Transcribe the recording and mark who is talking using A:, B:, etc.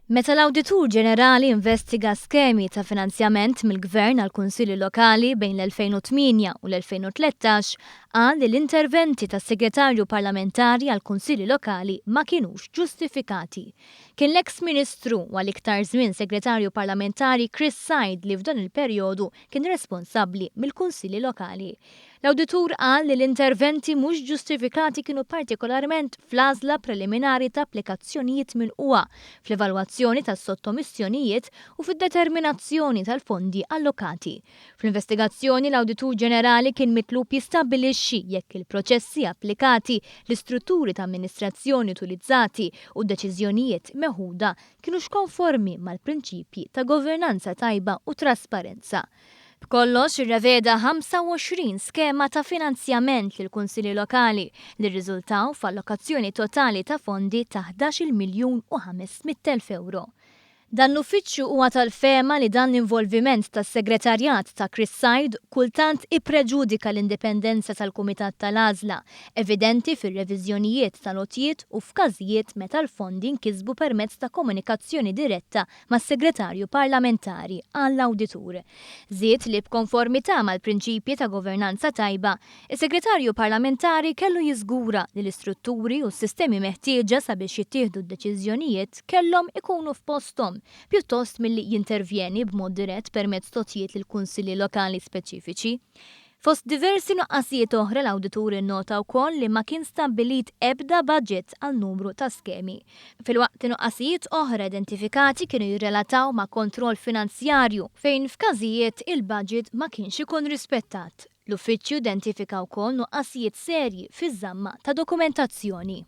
A: Meta l-Awditur Ġenerali investiga skemi ta' finanzjament mill-Gvern għal kunsilli lokali bejn l-2008 u l-2013 qal li l-interventi tas-Segretarju Parlamentari għal kunsilli lokali ma kinux ġustifikati. Kien l-eks Ministru u għal-iktar żmien Segretarju Parlamentari Chris Said li f'dan il-perjodu kien responsabbli mill-kunsilli lokali. L-Awditur qal li l-interventi mhux ġustifikati kienu partikolarment fl-għażla preliminari ta' applikazzjonijiet mill-qwa, fl-evalwazzjoni tas-sottomissjonijiet u fid-determinazzjoni tal-fondi allokati. Fl-investigazzjoni l-Awditur Ġenerali kien mitlub jistabbilixxi jekk il-proċessi applikati, l-istrutturi ta' amministrazzjoni utilizzati u d-deċiżjonijiet meħuda kienux konformi mal-prinċipji ta' governanza tajba u trasparenza. B'kollox irreveda 25 skema ta' finanzjament lil kunsilli lokali li rriżultaw f'allokazzjoni totali ta' fondi ta' 11,500,000 euro. Dan l-uffiċċju huwa tal-fema li dan l-involviment tas-segretarjat ta' Chris Said kultant ippreġudika l-indipendenza tal-Kumitat tal-Għażla, evidenti fir-reviżjonijiet tal-għotjiet u f'każijiet meta l-fondi nkisbu permezz ta' komunikazzjoni diretta mas-Segretarju Parlamentari għall-Awditur. Żied li b'konformità mal-prinċipji ta' governanza tajba, is-Segretarju Parlamentari kellu jiżgura li l-istrutturi u s-sistemi meħtieġa sabiex jittieħdu d-deċiżjonijiet kellhom ikunu f'posthom, pjuttost milli jintervjeni b'mod dirett permezz totjiet lil kunsilli lokali speċifiċi. Fost diversi nuqqasijiet oħra l-Awditur innota wkoll li ma kien stabbilit ebda budget għal numru ta' skemi. Filwaqt nuqqasijiet oħra identifikati kienu jirrelataw ma' kontroll finanzjarju fejn f'każijiet il-budget ma kienx ikun rispettat. L-uffiċċju identifika wkoll nuqqasijiet serji fiż-żamma ta' dokumentazzjoni.